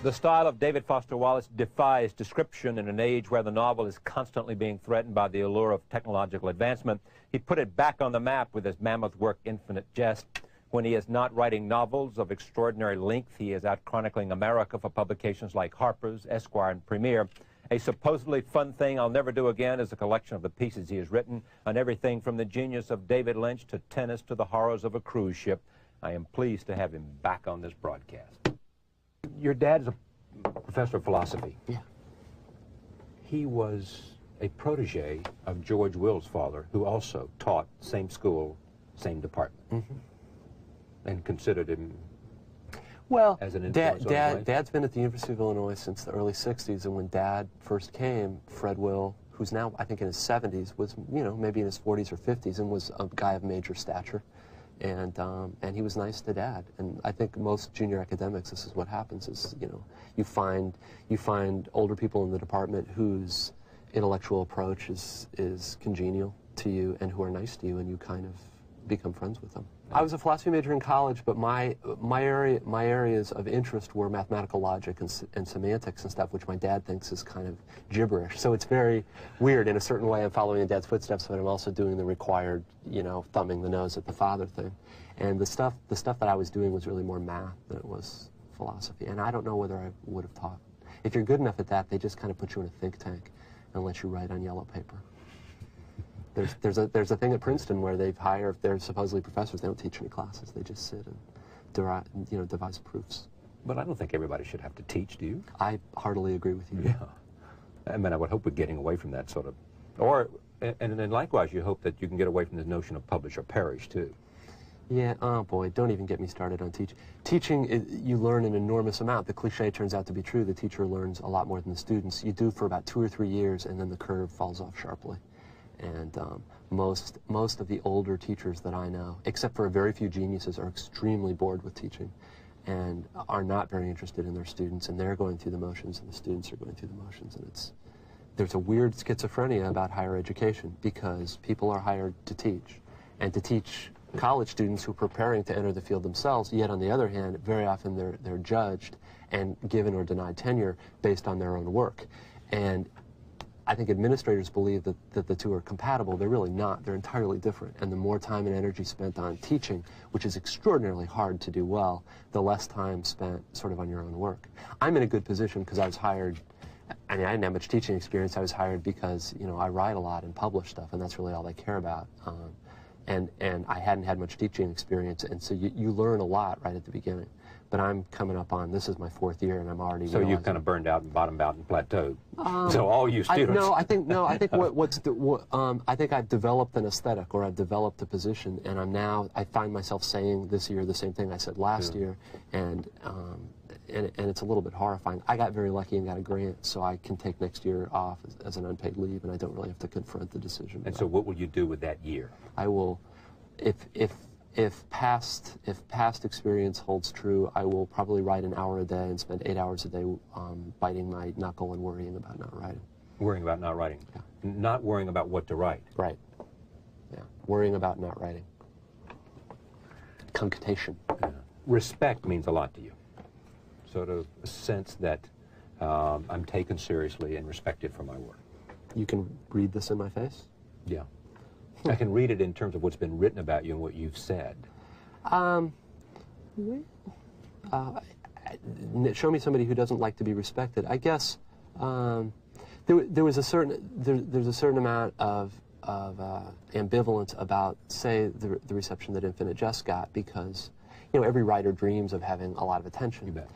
The style of David Foster Wallace defies description in an age where the novel is constantly being threatened by the allure of technological advancement. He put it back on the map with his mammoth work, Infinite Jest. When he is not writing novels of extraordinary length, he is out chronicling America for publications like Harper's, Esquire, and Premier. A supposedly fun thing I'll never do again is a collection of the pieces he has written on everything from the genius of David Lynch to tennis to the horrors of a cruise ship. I am pleased to have him back on this broadcast. Your dad's a professor of philosophy. Yeah. He was a protege of George Will's father, who also taught same school, same department, and considered him well, as an influence on his life. Dad's been at the University of Illinois since the early 60s, and when Dad first came, Fred Will, who's now, I think, in his 70s, was, you know, maybe in his 40s or 50s, and was a guy of major stature. And he was nice to Dad. And I think most junior academics, this is what happens, is, you know, you find older people in the department whose intellectual approach is congenial to you and who are nice to you, and you kind of become friends with them. I was a philosophy major in college, but my areas of interest were mathematical logic and semantics and stuff, which my dad thinks is kind of gibberish. So it's very weird. In a certain way, I'm following in Dad's footsteps, but I'm also doing the required, you know, thumbing the nose at the father thing. And the stuff that I was doing was really more math than it was philosophy. And I don't know whether I would have taught. If you're good enough at that, they just kind of put you in a think tank and let you write on yellow paper. There's a thing at Princeton where they've hired, they're supposedly professors, they don't teach any classes, they just sit and devise proofs. But I don't think everybody should have to teach, do you? I heartily agree with you. Yeah. I mean, I would hope we're getting away from that sort of, and then likewise you hope that you can get away from this notion of publish or perish, too. Yeah, oh boy, don't even get me started on teaching. Teaching, you learn an enormous amount. The cliche turns out to be true. The teacher learns a lot more than the students. You do for about 2 or 3 years, and then the curve falls off sharply. And most of the older teachers that I know, except for a very few geniuses, are extremely bored with teaching and are not very interested in their students, and they're going through the motions and the students are going through the motions. And there's a weird schizophrenia about higher education, because people are hired to teach, and to teach college students who are preparing to enter the field themselves, yet on the other hand, very often they're judged and given or denied tenure based on their own work. And I think administrators believe that the two are compatible. They're really not. They're entirely different. And the more time and energy spent on teaching, which is extraordinarily hard to do well, the less time spent sort of on your own work. I'm in a good position because I was hired. I mean, I didn't have much teaching experience. I was hired because, you know, I write a lot and publish stuff, and that's really all they care about. And I hadn't had much teaching experience, and so you learn a lot right at the beginning. But I'm coming up on, this is my 4th year, and I'm already So you've kind of burned out and bottomed out and plateaued. So all you students. I think I think I've developed an aesthetic, or I've developed a position, and I find myself saying this year the same thing I said last year, and it's a little bit horrifying. I got very lucky and got a grant, so I can take next year off as an unpaid leave, and I don't really have to confront the decision. And so what will you do with that year? I will, if past experience holds true, I will probably write an hour a day and spend 8 hours a day biting my knuckle and worrying about not writing. Worrying about not writing? Yeah. Not worrying about what to write? Right. Yeah. Worrying about not writing. Concatenation. Yeah. Respect means a lot to you. Sort of a sense that I'm taken seriously and respected for my work. You can read this in my face? Yeah. I can read it in terms of what's been written about you and what you've said. Show me somebody who doesn't like to be respected. I guess there's a certain amount of ambivalence about, say, the reception that Infinite Jest got, because, you know, every writer dreams of having a lot of attention. You bet.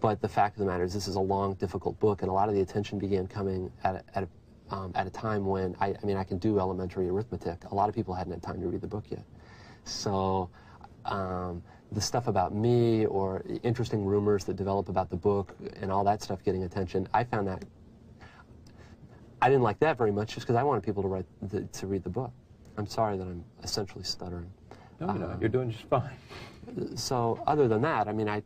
But the fact of the matter is, this is a long, difficult book, and a lot of the attention began coming at a time when, I mean, I can do elementary arithmetic. A lot of people hadn't had time to read the book yet. So the stuff about me, or interesting rumors that develop about the book, and all that stuff getting attention, I found that, I didn't like that very much, just because I wanted people to read the book. I'm sorry that I'm essentially stuttering. No, you're doing just fine. So other than that, I mean, I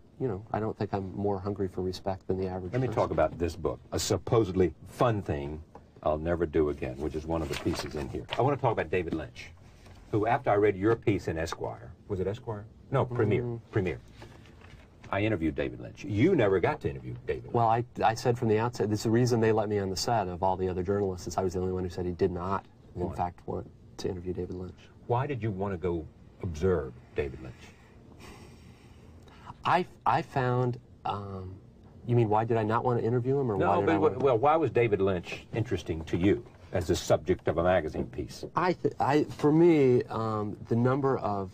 don't think I'm more hungry for respect than the average person. Let me talk about this book, a supposedly fun thing I'll never do again, which is one of the pieces in here. I want to talk about David Lynch, who, after I read your piece in Esquire, was it Esquire? No, Premier. Premier. I interviewed David Lynch. You never got to interview David Lynch. Well, I said from the outset, this is the reason they let me on the set of all the other journalists, is I was the only one who said he did not, in fact, want to interview David Lynch. Why did you want to go observe David Lynch? I found, you mean why did I not want to interview him, or no, why did well, why was David Lynch interesting to you as the subject of a magazine piece? For me, the number of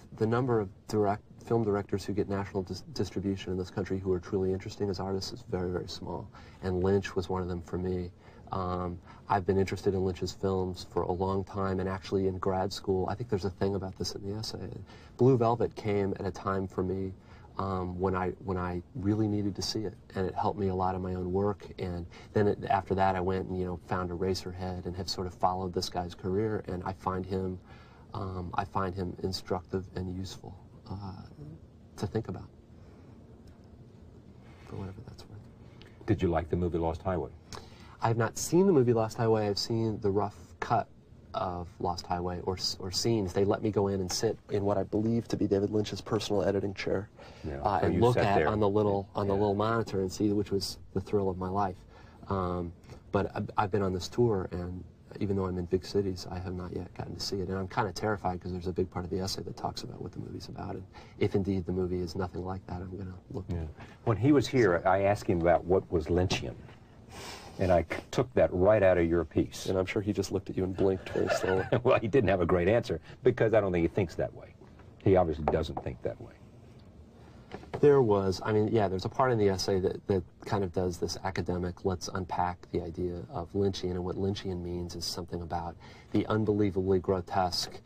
film directors who get national distribution in this country who are truly interesting as artists is very, very small, and Lynch was one of them for me. I've been interested in Lynch's films for a long time, and actually in grad school, I think there's a thing about this in the essay. Blue Velvet came at a time for me when I really needed to see it, and it helped me a lot in my own work. And then after that, I went and found Eraserhead and have sort of followed this guy's career, and I find him instructive and useful to think about, for whatever that's worth. Did you like the movie Lost Highway? I have not seen the movie Lost Highway. I've seen the rough cut of Lost Highway, or scenes. They let me go in and sit in what I believe to be David Lynch's personal editing chair, so and look at on the little monitor and see, which was the thrill of my life. But I've been on this tour, and even though I'm in big cities, I have not yet gotten to see it, and I'm kind of terrified because there's a big part of the essay that talks about what the movie's about, and if indeed the movie is nothing like that, I'm going to look. Yeah. When he was here, I asked him about what was Lynchian. And I took that right out of your piece. And I'm sure he just looked at you and blinked very slowly. Well, he didn't have a great answer, because I don't think he thinks that way. He obviously doesn't think that way. There's a part in the essay that kind of does this academic, let's unpack the idea of Lynchian, and what Lynchian means is something about the unbelievably grotesque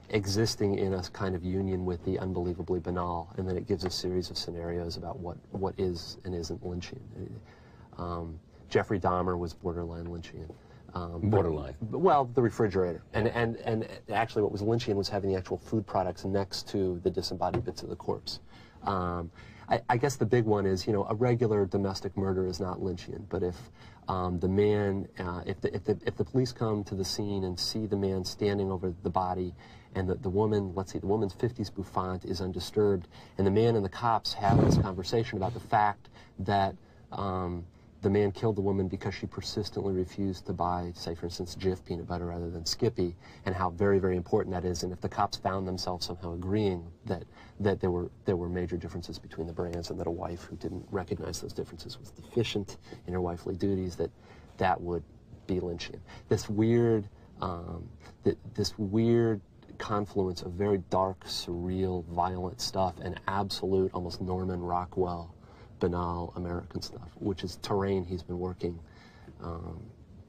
existing in a kind of union with the unbelievably banal, and then it gives a series of scenarios about what is and isn't Lynchian. Jeffrey Dahmer was borderline Lynchian. Borderline? Well, the refrigerator. And actually what was Lynchian was having the actual food products next to the disembodied bits of the corpse. I guess the big one is, a regular domestic murder is not Lynchian, but if the man, if the police come to the scene and see the man standing over the body, and the woman, let's see, the woman's 50s bouffant is undisturbed, and the man and the cops have this conversation about the fact that the man killed the woman because she persistently refused to buy, say, for instance, Jif peanut butter rather than Skippy, and how very, very important that is. And if the cops found themselves somehow agreeing that there were major differences between the brands, and that a wife who didn't recognize those differences was deficient in her wifely duties, that would be Lynchian. This weird confluence of very dark, surreal, violent stuff and absolute, almost Norman Rockwell, banal American stuff, which is terrain he's been working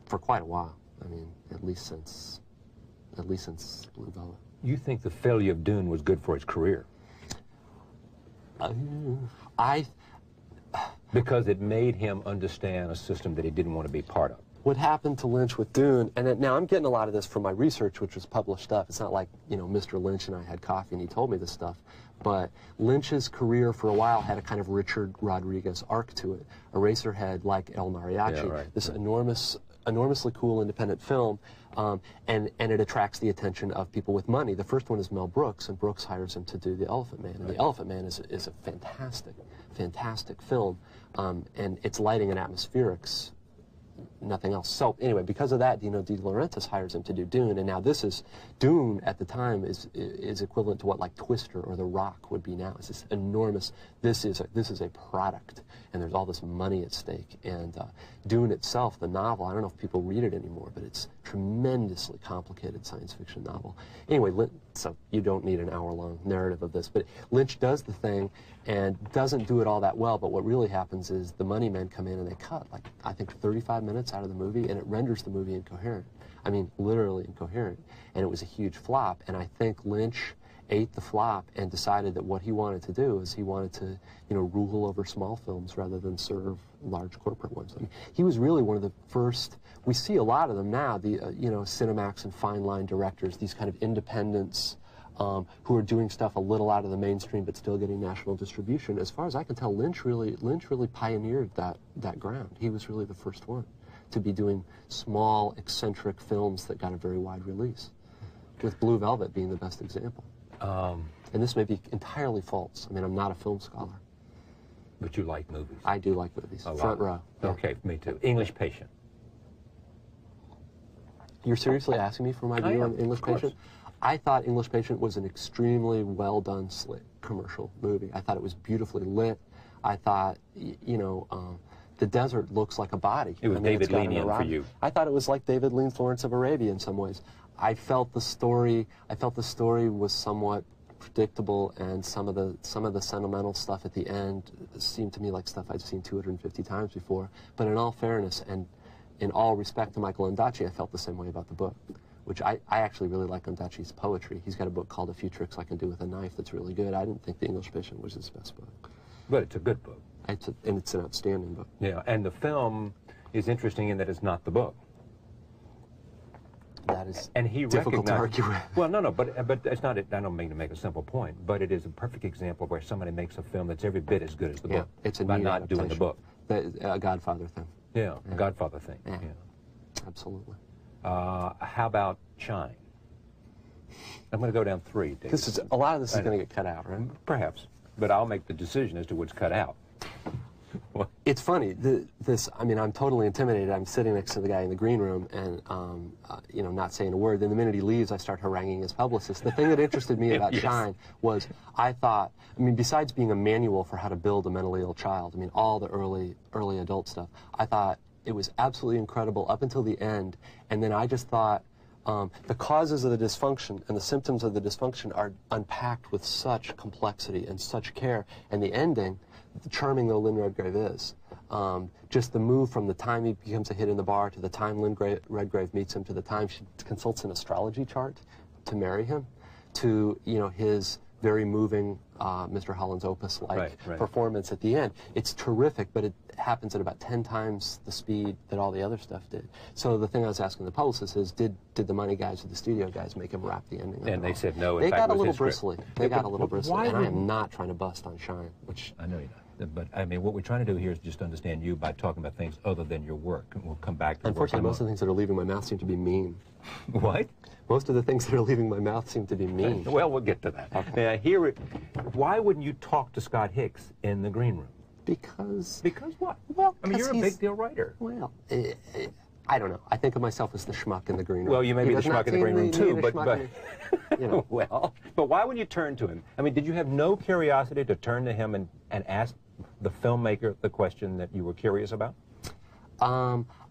for quite a while. I mean, at least since Blue Velvet. You think the failure of Dune was good for his career? Because it made him understand a system that he didn't want to be part of. What happened to Lynch with Dune, and now I'm getting a lot of this from my research, which was published stuff. It's not like, Mr. Lynch and I had coffee and he told me this stuff. But Lynch's career for a while had a kind of Richard Rodriguez arc to it. Eraserhead, like El Mariachi, this enormously cool independent film, and it attracts the attention of people with money. The first one is Mel Brooks, and Brooks hires him to do The Elephant Man. And The Elephant Man is a fantastic film, and its lighting and atmospherics, nothing else. So anyway, because of that, Dino De Laurentiis hires him to do Dune, and now Dune at the time is equivalent to what like Twister or The Rock would be now. It's this enormous. This is a product, and there's all this money at stake. And Dune itself, the novel, I don't know if people read it anymore, but it's a tremendously complicated science fiction novel. Anyway, so you don't need an hour-long narrative of this, but Lynch does the thing and doesn't do it all that well, but what really happens is the money men come in and they cut, like, I think 35 minutes out of the movie, and it renders the movie incoherent. I mean, literally incoherent. And it was a huge flop, and I think Lynch ate the flop and decided that what he wanted to do is he wanted to, rule over small films rather than serve large corporate ones. I mean, he was really one of the first. We see a lot of them now, the Cinemax and Fine Line directors, these kind of independents who are doing stuff a little out of the mainstream but still getting national distribution. As far as I can tell, Lynch really pioneered that ground. He was really the first one to be doing small, eccentric films that got a very wide release, with Blue Velvet being the best example. And this may be entirely false. I mean, I'm not a film scholar. But you like movies. I do like movies. A lot. Front row. Yeah. Okay, me too. English Patient. You're seriously asking me for my view on English Patient? I thought English Patient was an extremely well-done, slick commercial movie. I thought it was beautifully lit. I thought, you know, the desert looks like a body. It was David Leanian for you. I thought it was like David Lean's Lawrence of Arabia in some ways. I felt the story was somewhat predictable, and some of the sentimental stuff at the end seemed to me like stuff I'd seen 250 times before. But in all fairness and in all respect to Michael Ondaatje, I felt the same way about the book, which I actually really like Ondaatje's poetry. He's got a book called A Few Tricks I Can Do with a Knife that's really good. I didn't think The English Patient was his best book. But it's a good book. And it's an outstanding book. Yeah, and the film is interesting in that it's not the book. That is and he difficult to argue with. Well, no, but it's not. I don't mean to make a simple point, but it is a perfect example where somebody makes a film that's every bit as good as the book. It's a by neat not doing the book. A Godfather thing. Yeah, a Godfather thing. Yeah. Yeah. Absolutely. How about Shine? I'm going to go down 3. David. A lot of this is going to get cut out, right? Perhaps, but I'll make the decision as to what's cut out. It's funny. I mean, I'm totally intimidated. I'm sitting next to the guy in the green room, and you know, not saying a word. Then the minute he leaves, I start haranguing his publicist. The thing that interested me about Shine was, I thought, I mean, besides being a manual for how to build a mentally ill child, I mean, all the early adult stuff, I thought it was absolutely incredible up until the end. And then I just thought, the causes of the dysfunction and the symptoms of the dysfunction are unpacked with such complexity and such care. And the ending, charming though Lynn Redgrave is, just the move from the time he becomes a hit in the bar to the time Lynn Redgrave meets him to the time she consults an astrology chart to marry him, to, you know, his very moving Mr. Holland's Opus-like performance at the end. It's terrific, but it happens at about 10 times the speed that all the other stuff did. So the thing I was asking the publicist is, did the money guys or the studio guys make him rap the ending? And they said no. They got a little bristly. They got a little bristly, and I am not trying to bust on Shine, which I know you're not. But I mean, what we're trying to do here is just understand you by talking about things other than your work, and we'll come back to. Unfortunately, most of the things that are leaving my mouth seem to be mean. What? Most of the things that are leaving my mouth seem to be mean. Well, we'll get to that. Okay. Now, why wouldn't you talk to Scott Hicks in the green room? Because what? Well, I mean, you're a big deal writer. Well, I don't know. I think of myself as the schmuck in the green room. Well, you may be the schmuck in the green room too, but you know. Well, but why would you turn to him? I mean, did you have no curiosity to turn to him and ask the filmmaker the question that you were curious about?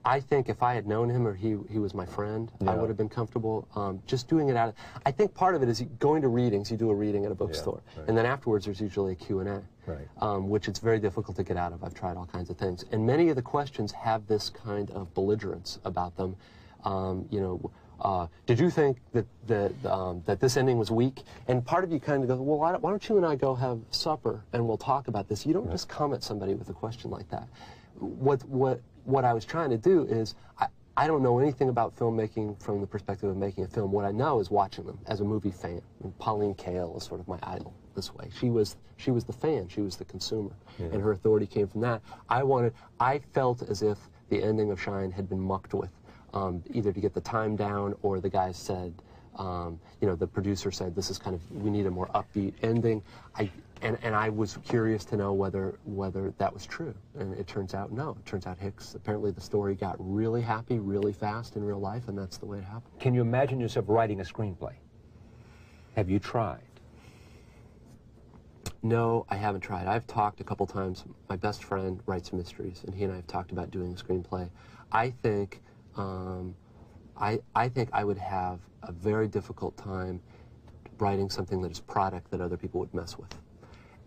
I think if I had known him or he was my friend, I would have been comfortable just doing it out of... I think part of it is going to readings. You do a reading at a bookstore, and then afterwards there's usually a Q&A, which it's very difficult to get out of. I've tried all kinds of things. And many of the questions have this kind of belligerence about them. You know, did you think that this ending was weak? And part of you kind of goes, well, why don't you and I go have supper and we'll talk about this? You don't just come at somebody with a question like that. What I was trying to do is, I don't know anything about filmmaking from the perspective of making a film. What I know is watching them as a movie fan. And Pauline Kael is sort of my idol this way. She was the fan. She was the consumer, and her authority came from that. I felt as if the ending of Shine had been mucked with, either to get the time down, or the guys said, you know, the producer said, this is kind of, we need a more upbeat ending. And I was curious to know whether that was true. And it turns out no. It turns out Hicks, apparently the story got really happy really fast in real life, and that's the way it happened. Can you imagine yourself writing a screenplay? Have you tried? No, I haven't tried. I've talked a couple times. My best friend writes mysteries, and he and I have talked about doing a screenplay. I think I would have a very difficult time writing something that is product that other people would mess with.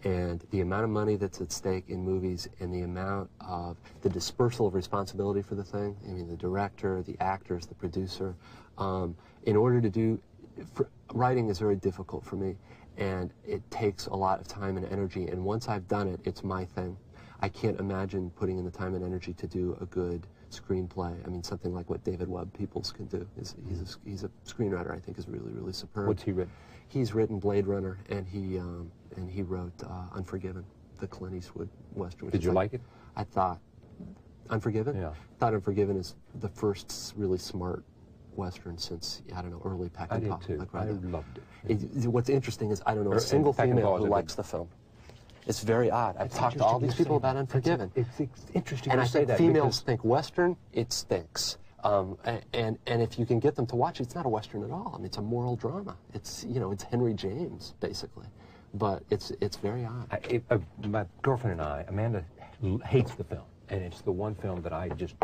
And the amount of money that's at stake in movies, and the amount of the dispersal of responsibility for the thing, I mean, the director, the actors, the producer, in order to do, writing is very difficult for me, and it takes a lot of time and energy, and once I've done it, it's my thing. I can't imagine putting in the time and energy to do a good screenplay. I mean, something like what David Webb Peoples can do. He's a screenwriter, I think, is really, really superb. What's he written? He's written Blade Runner, and he wrote Unforgiven, the Clint Eastwood Western. Did you like it? I thought Unforgiven? Yeah. I thought Unforgiven is the first really smart Western since, I don't know, early Peckinpah. I did too. Like I loved it. What's interesting is I don't know a single female who likes the film. It's very odd. I've talked to all these people about Unforgiven. It's interesting and to I say think that. females think Western, it stinks. And if you can get them to watch it, it's not a Western at all. I mean, it's a moral drama. It's, you know, it's Henry James, basically. But it's very odd. My girlfriend and I, Amanda, hates the film. And it's the one film that I just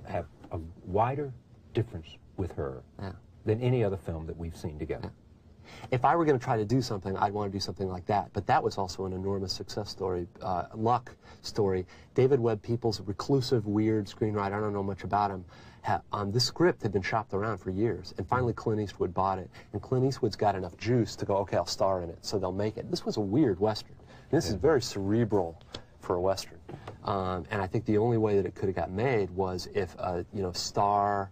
have a wider difference with her than any other film that we've seen together. If I were going to try to do something, I'd want to do something like that. But that was also an enormous success story, luck story. David Webb Peoples, a reclusive, weird screenwriter, I don't know much about him. This script had been shopped around for years, and finally Clint Eastwood bought it. And Clint Eastwood's got enough juice to go, okay, I'll star in it, so they'll make it. This was a weird Western. This is very cerebral for a Western. And I think the only way that it could have got made was if a star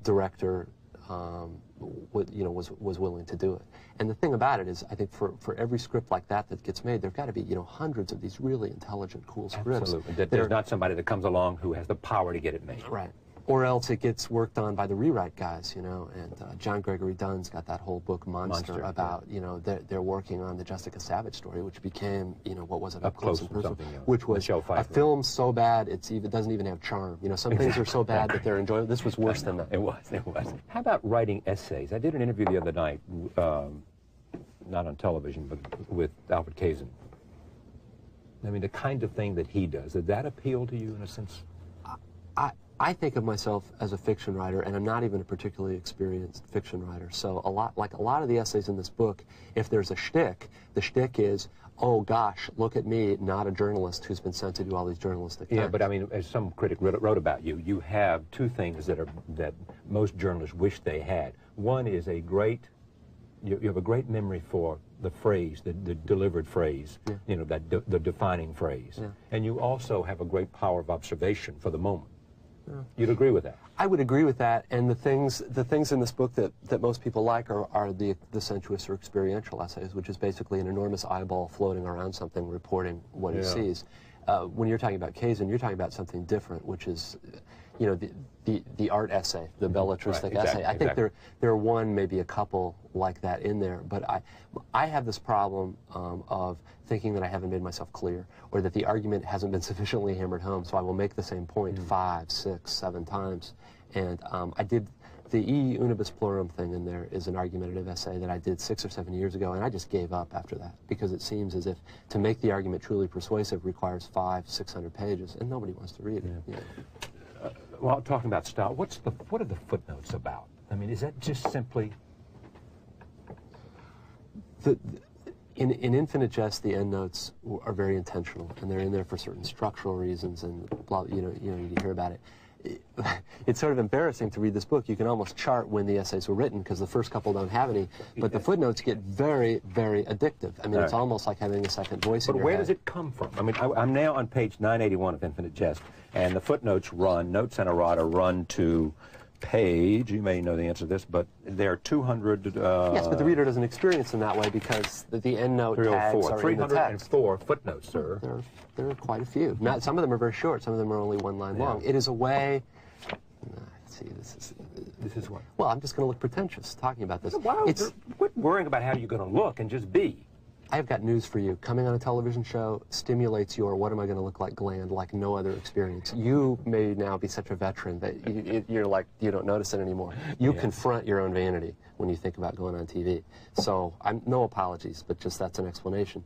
director was willing to do it. And the thing about it is, I think for every script like that that gets made, there've got to be hundreds of these really intelligent, cool scripts. Absolutely. There's not somebody that comes along who has the power to get it made. Right. Or else it gets worked on by the rewrite guys, and John Gregory Dunn's got that whole book, Monster about, they're working on the Jessica Savage story, which became, what was it, Up Close and Personal, which was a film so bad it doesn't even have charm. Some things are so bad that they're enjoyable. This was worse than that. It was. How about writing essays? I did an interview the other night, not on television, but with Alfred Kazin. I mean, the kind of thing that he does, did that appeal to you in a sense? I think of myself as a fiction writer, and I'm not even a particularly experienced fiction writer. So a lot of the essays in this book, if there's a shtick, the shtick is, oh gosh, look at me, not a journalist who's been sent to do all these journalistic things. Yeah, but I mean, as some critic wrote about you, you have two things that most journalists wish they had. One is you have a great memory for the phrase, the delivered phrase, the defining phrase. Yeah. And you also have a great power of observation for the moment. Yeah. You'd agree with that? I would agree with that, and the things in this book that most people like are the sensuous or experiential essays, which is basically an enormous eyeball floating around something, reporting what he sees. When you're talking about Kazin, you're talking about something different, which is, the art essay, the belletristic essay. I think there are one, maybe a couple like that in there, but I have this problem of thinking that I haven't made myself clear, or that the argument hasn't been sufficiently hammered home, so I will make the same point 5, 6, 7 times. And I did the E Unibus Plurum thing in there is an argumentative essay that I did 6 or 7 years ago, and I just gave up after that, because it seems as if to make the argument truly persuasive requires 500, 600 pages, and nobody wants to read it. Well, talking about style, what are the footnotes about? I mean, is that just simply... In Infinite Jest, the endnotes are very intentional, and they're in there for certain structural reasons, and blah, you hear about it. It's sort of embarrassing to read this book. You can almost chart when the essays were written, because the first couple don't have any, but the footnotes get very, very addictive. I mean, it's almost like having a second voice in your head. But where does it come from? I mean, I'm now on page 981 of Infinite Jest, and the footnotes notes and errata run to page, you may know the answer to this, but there are 200... yes, but the reader doesn't experience them that way, because the endnote tags are in the text. 304 footnotes, sir. There are quite a few. Some of them are very short. Some of them are only one line long. It is a way... see, this is what? Well, I'm just going to look pretentious talking about this. Quit worrying about how you're going to look and just be. I've got news for you. Coming on a television show stimulates your what am I going to look like gland like no other experience. You may now be such a veteran that you're like, you don't notice it anymore. You confront your own vanity when you think about going on TV. So no apologies, but just that's an explanation.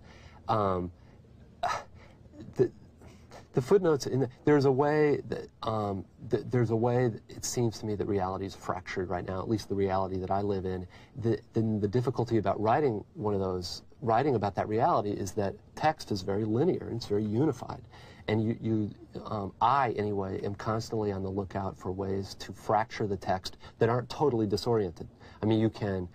The footnotes, there's a way that it seems to me that reality is fractured right now, at least the reality that I live in. The difficulty about writing about that reality is that text is very linear and it's very unified. And I, anyway, am constantly on the lookout for ways to fracture the text that aren't totally disoriented. I mean, you can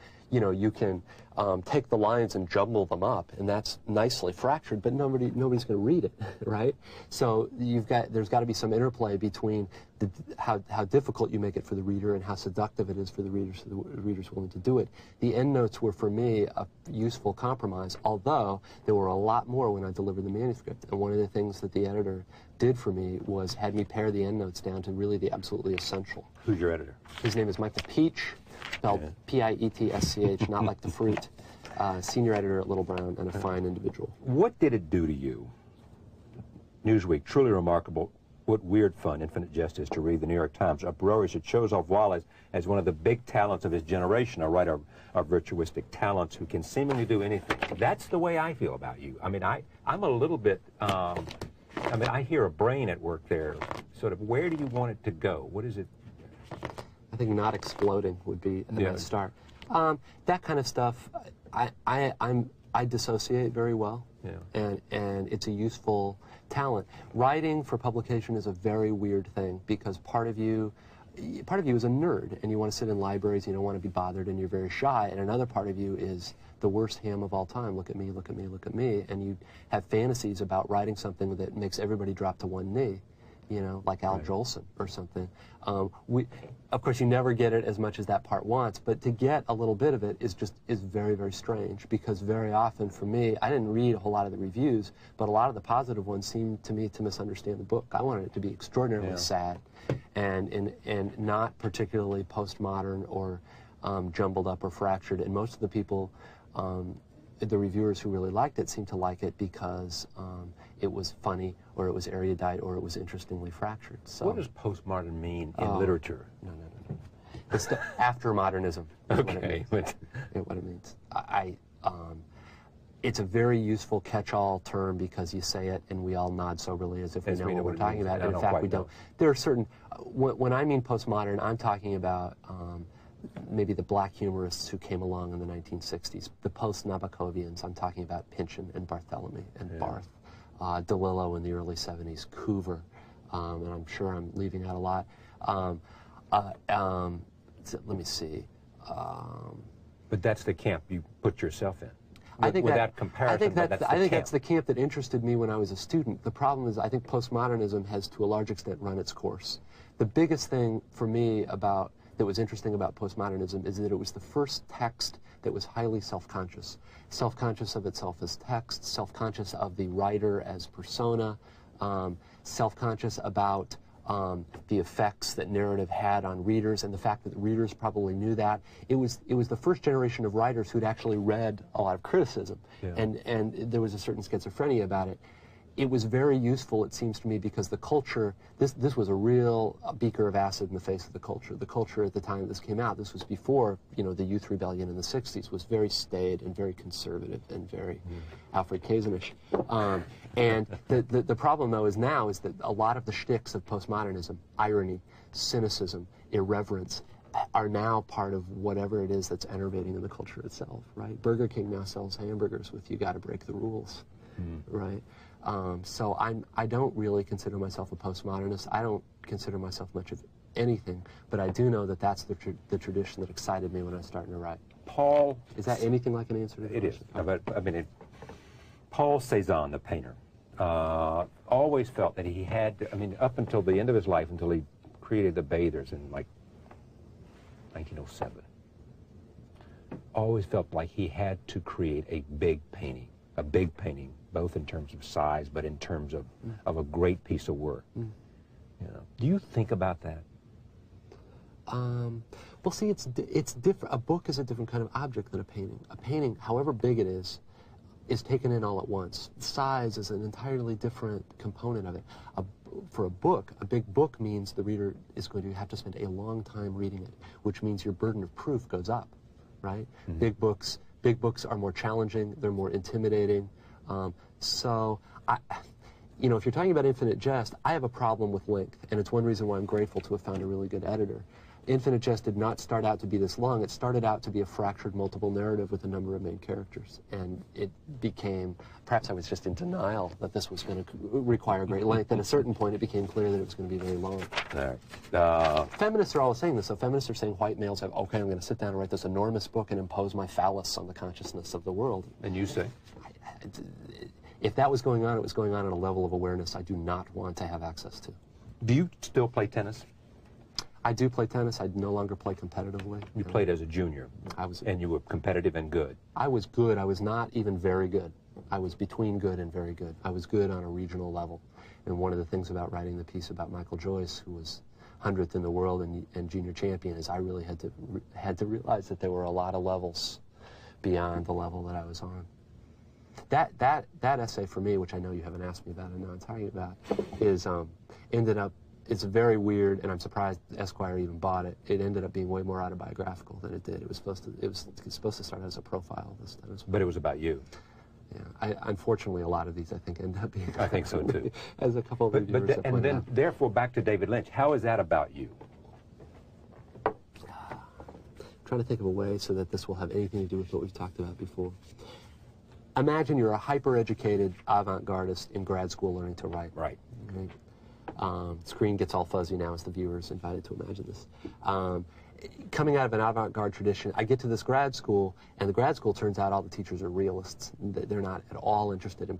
take the lines and jumble them up, and that's nicely fractured, but nobody's going to read it, right? So there's got to be some interplay between how difficult you make it for the reader and how seductive it is for the reader, so the reader's willing to do it. The endnotes were, for me, a useful compromise, although there were a lot more when I delivered the manuscript. And one of the things that the editor did for me was had me pare the endnotes down to really the absolutely essential. Who's your editor? His name is Michael Peach, spelled P-I-E-T-S-C-H, not like the fruit. senior editor at Little Brown, and a fine individual. What did it do to you? Newsweek, truly remarkable. What weird fun Infinite Jest is to read. The New York Times, uproarious. It shows off Wallace as one of the big talents of his generation, a writer of virtuistic talents who can seemingly do anything. That's the way I feel about you. I mean, I'm a little bit, I mean, I hear a brain at work there. Sort of, where do you want it to go? What is it? I think not exploding would be a nice start. That kind of stuff, I dissociate very well, and it's a useful talent. Writing for publication is a very weird thing because part of you is a nerd, and you want to sit in libraries, you don't want to be bothered, and you're very shy, and another part of you is the worst ham of all time. Look at me, look at me, look at me, and you have fantasies about writing something that makes everybody drop to one knee. You know, like Al Jolson or something. Of course, you never get it as much as that part wants, but to get a little bit of it is very, very strange, because very often for me, I didn't read a whole lot of the reviews, but a lot of the positive ones seemed to me to misunderstand the book. I wanted it to be extraordinarily sad and not particularly postmodern or jumbled up or fractured, and most of the people, the reviewers who really liked it seemed to like it because it was funny, or it was erudite, or it was interestingly fractured. So, what does postmodern mean in literature? No. It's the after-modernism. Okay. What it means. It's a very useful catch-all term because you say it and we all nod soberly as if we know what we're talking about. And in fact, we don't. There are certain, when I mean postmodern, I'm talking about maybe the black humorists who came along in the 1960s, the post-Nabokovians. I'm talking about Pynchon and Barthélemy and Barth. DeLillo in the early 70s, Coover, and I'm sure I'm leaving out a lot. Let me see. But that's the camp you put yourself in. I think without comparison, I think that's the camp that interested me when I was a student. The problem is I think postmodernism has, to a large extent, run its course. The biggest thing for me that was interesting about postmodernism is that it was the first text that was highly self-conscious. Self-conscious of itself as text, self-conscious of the writer as persona, self-conscious about the effects that narrative had on readers, and the fact that the readers probably knew that. It was the first generation of writers who'd actually read a lot of criticism, and there was a certain schizophrenia about it. It was very useful, it seems to me, because the culture, this was a real beaker of acid in the face of the culture. The culture at the time this came out, this was before, you know, the Youth Rebellion in the 60s, was very staid and very conservative and very Alfred Kazanish. And the problem, though, is that a lot of the shticks of postmodernism, irony, cynicism, irreverence, are now part of whatever it is that's enervating in the culture itself, right? Burger King now sells hamburgers with "you got to break the rules," right? So I don't really consider myself a postmodernist. I don't consider myself much of anything, but I do know that that's the tradition that excited me when I was starting to write. Paul... Is that anything like an answer to the question? It is. I mean, Paul Cézanne, the painter, always felt that he had to, I mean, up until the end of his life, until he created the Bathers in, like, 1907, always felt like he had to create a big painting, both in terms of size, but in terms of a great piece of work. You know, do you think about that? Well, see, it's different. A book is a different kind of object than a painting. A painting, however big it is taken in all at once. Size is an entirely different component of it. For a book, a big book means the reader is going to have to spend a long time reading it, which means your burden of proof goes up, right? Big books are more challenging. They're more intimidating. So, you know, if you're talking about Infinite Jest, I have a problem with length, and it's one reason why I'm grateful to have found a really good editor. Infinite Jest did not start out to be this long. It started out to be a fractured multiple narrative with a number of main characters, and it became, perhaps I was just in denial that this was going to require great length. At a certain point, it became clear that it was going to be very long. Feminists are always saying this. So feminists are saying white males have, okay, I'm going to sit down and write this enormous book and impose my phallus on the consciousness of the world. And you say? If that was going on, it was going on at a level of awareness I do not want to have access to. Do you still play tennis? I do play tennis. I no longer play competitively. You played as a junior. And you were competitive and good. I was good. I was not even very good. I was between good and very good. I was good on a regional level. And one of the things about writing the piece about Michael Joyce, who was 100th in the world and junior champion, is I really had to realize that there were a lot of levels beyond the level that I was on. That essay for me, which I know you haven't asked me about and now I'm talking about, is ended up, it's very weird, and I'm surprised Esquire even bought it. It ended up being way more autobiographical than it did. It was supposed to start as a profile this time. But it was about you. Yeah, unfortunately, a lot of these I think end up being. I think so too. As a couple of reviewers have pointed out. Therefore, back to David Lynch. How is that about you? I'm trying to think of a way so that this will have anything to do with what we've talked about before. Imagine you're a hyper-educated avant-gardist in grad school learning to write. Right. Screen gets all fuzzy now as the viewer is invited to imagine this. Coming out of an avant-garde tradition, I get to this grad school, and the grad school turns out all the teachers are realists. They're not at all interested in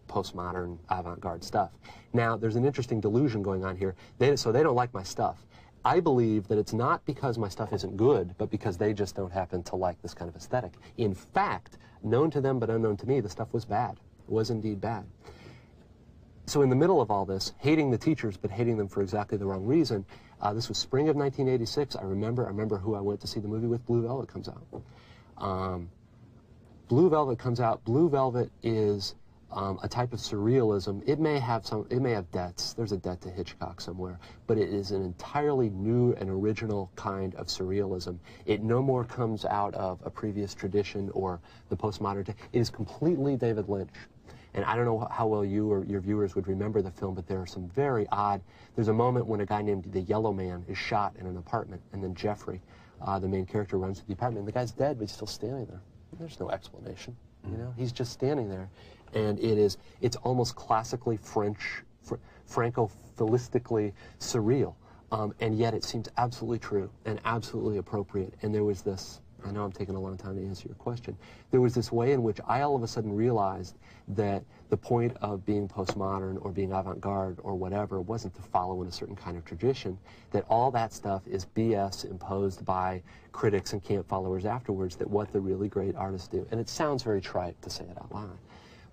postmodern avant-garde stuff. Now, there's an interesting delusion going on here. So they don't like my stuff. I believe that it's not because my stuff isn't good, but because they just don't happen to like this kind of aesthetic. In fact, known to them but unknown to me, the stuff was bad. It was indeed bad. So in the middle of all this, hating the teachers, but hating them for exactly the wrong reason, this was spring of 1986. I remember who I went to see the movie with. Blue Velvet comes out. Blue Velvet comes out. Blue Velvet is a type of surrealism. It may have debts. There's a debt to Hitchcock somewhere, but it is an entirely new and original kind of surrealism. It no more comes out of a previous tradition or the postmodern. It is completely David Lynch. And I don't know how well you or your viewers would remember the film, but there are some very odd. There's a moment when a guy named the Yellow Man is shot in an apartment, and then Jeffrey, the main character, runs to the apartment, and the guy's dead, but he's still standing there. There's no explanation, you know? He's just standing there, and it's almost classically French, Franco-philistically surreal, and yet it seems absolutely true and absolutely appropriate. And there was this. I know I'm taking a long time to answer your question. There was this way in which I all of a sudden realized that the point of being postmodern or being avant-garde or whatever wasn't to follow in a certain kind of tradition, that all that stuff is BS imposed by critics and camp followers afterwards, that what the really great artists do, and it sounds very trite to say it out loud,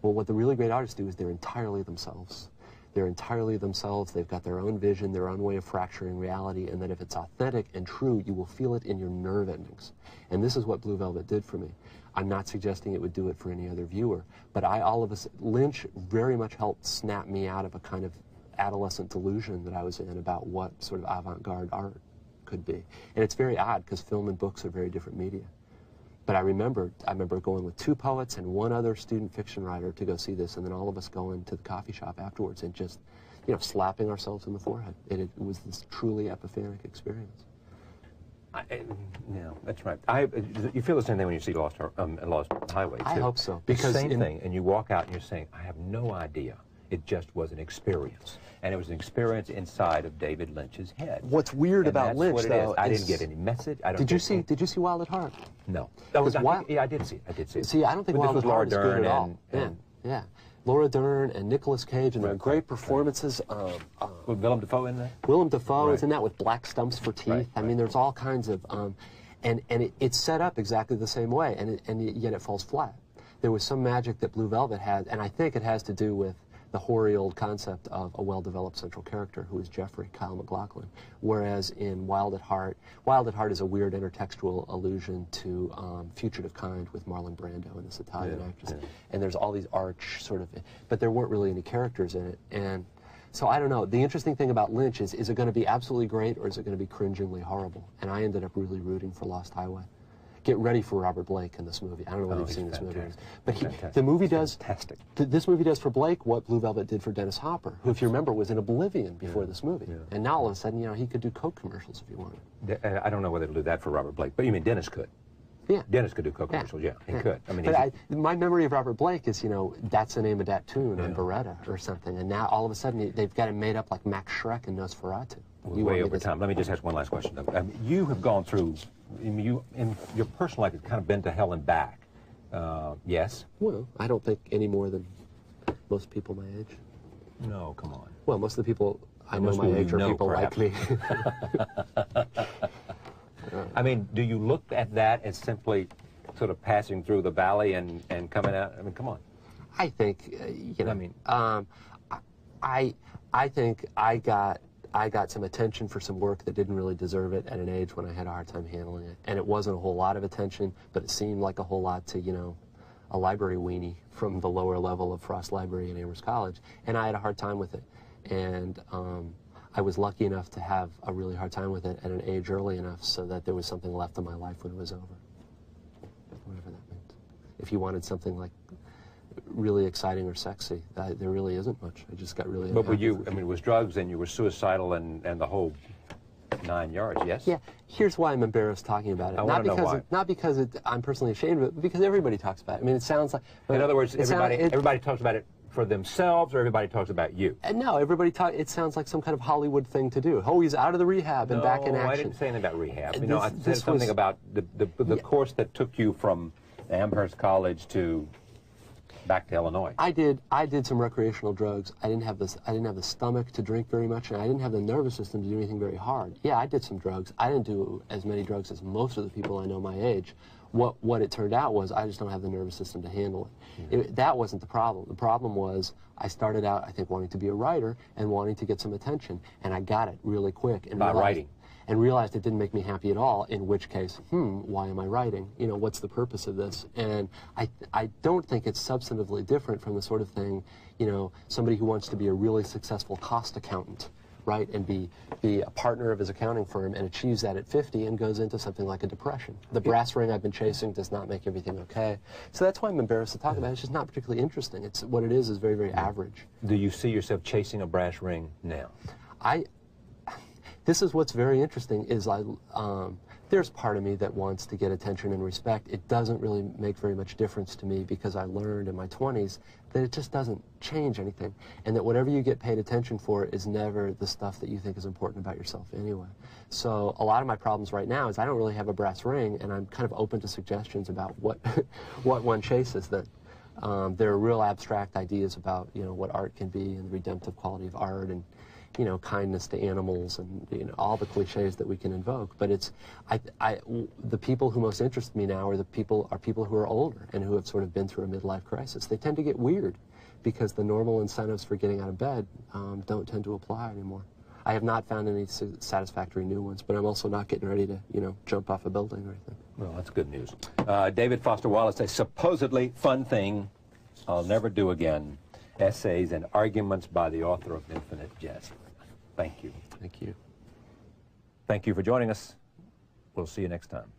well, what the really great artists do is they're entirely themselves. They're entirely themselves. They've got their own vision, their own way of fracturing reality, and that if it's authentic and true, you will feel it in your nerve endings. And this is what Blue Velvet did for me. I'm not suggesting it would do it for any other viewer, but Lynch very much helped snap me out of a kind of adolescent delusion that I was in about what sort of avant-garde art could be. And it's very odd because film and books are very different media. But I remember going with 2 poets and 1 other student fiction writer to go see this, and then all of us going to the coffee shop afterwards and just, you know, slapping ourselves in the forehead. It was this truly epiphanic experience. Yeah, that's right. You feel the same thing when you see Lost Highway, too. I hope so. Because the same thing, and you walk out and you're saying, I have no idea. It just was an experience. And it was an experience inside of David Lynch's head. What's weird about Lynch, though, I didn't get any message. Did you see Wild at Heart? No. Yeah, I did see it. See, I don't think Wild at Heart is good at all. Yeah. Laura Dern and Nicolas Cage, and there are great performances. With Willem Dafoe in there? Willem Dafoe is in that with black stumps for teeth. I mean, there's all kinds of, and it's set up exactly the same way, and yet it falls flat. There was some magic that Blue Velvet had, and I think it has to do with the hoary old concept of a well-developed central character who is Jeffrey, Kyle MacLachlan, whereas in Wild at Heart is a weird intertextual allusion to Fugitive Kind with Marlon Brando and this Italian actress. Yeah. And there's all these arch sort of, but there weren't really any characters in it. And so I don't know. The interesting thing about Lynch is it going to be absolutely great or is it going to be cringingly horrible? And I ended up really rooting for Lost Highway. Get ready for Robert Blake in this movie. I don't know whether you've seen this movie. But the movie does, fantastic. This movie does for Blake what Blue Velvet did for Dennis Hopper, who, if you remember, was in Oblivion before this movie. Yeah. And now, all of a sudden, you know, he could do Coke commercials if he wanted. I don't know whether to do that for Robert Blake, but you mean Dennis could. Yeah. Dennis could do Coke commercials, yeah. He could. I mean, but my memory of Robert Blake is, you know, That's the Name of That Tune on Beretta or something. And now, all of a sudden, they've got him made up like Max Schreck and Nosferatu. Way over time. Let me just ask one last question. You have gone through, in your personal life, you've kind of been to hell and back. Yes? Well, I don't think any more than most people my age. No, come on. Well, most of the people I know my age are people like me. I mean, do you look at that as simply sort of passing through the valley and coming out? I mean, come on. I think, you know, I mean, I think I I got some attention for some work that didn't really deserve it at an age when I had a hard time handling it. And it wasn't a whole lot of attention, but it seemed like a whole lot to, you know, a library weenie from the lower level of Frost Library in Amherst College. And I had a hard time with it. And I was lucky enough to have a really hard time with it at an age early enough so that there was something left in my life when it was over. Whatever that meant. If you wanted something like really exciting or sexy, there really isn't much. I just got really But were you, I mean, it was drugs and you were suicidal and the whole 9 yards, yes? Yeah. Here's why I'm embarrassed talking about it. I want to know why. Not because I'm personally ashamed of it, but because everybody talks about it. I mean, it sounds like... In other words, everybody talks about it for themselves, or everybody talks about you? No, it sounds like some kind of Hollywood thing to do. Oh, he's out of the rehab and back in action. No, I didn't say anything about rehab. You know, I said something about the course that took you from Amherst College to back to Illinois. I did some recreational drugs. I didn't have the stomach to drink very much, and I didn't have the nervous system to do anything very hard. Yeah, I did some drugs. I didn't do as many drugs as most of the people I know my age. What it turned out was I just don't have the nervous system to handle it. That wasn't the problem. The problem was I started out, I think, wanting to be a writer and wanting to get some attention, and I got it really quick. And by writing? And realized it didn't make me happy at all, in which case, why am I writing? You know, what's the purpose of this? And I don't think it's substantively different from the sort of thing, you know, somebody who wants to be a really successful cost accountant, right, and be a partner of his accounting firm and achieves that at 50 and goes into something like a depression. The brass ring I've been chasing does not make everything okay. So that's why I'm embarrassed to talk about it. It's just not particularly interesting. It's what it is very, very average. Do you see yourself chasing a brass ring now? This is what's very interesting is there's part of me that wants to get attention and respect. It doesn't really make very much difference to me because I learned in my 20s that it just doesn't change anything, and that whatever you get paid attention for is never the stuff that you think is important about yourself anyway. So a lot of my problems right now is I don't really have a brass ring, and I'm kind of open to suggestions about what one chases. That there are real abstract ideas about, you know, what art can be and the redemptive quality of art, and, you know, kindness to animals, and, you know, all the cliches that we can invoke. But it's, the people who most interest me now are people who are older and who have sort of been through a midlife crisis. They tend to get weird because the normal incentives for getting out of bed don't tend to apply anymore. I have not found any satisfactory new ones, but I'm also not getting ready to, you know, jump off a building or anything. Well, that's good news. David Foster Wallace, a supposedly fun thing I'll never do again. Essays and arguments by the author of Infinite Jest. Thank you. Thank you. Thank you for joining us. We'll see you next time.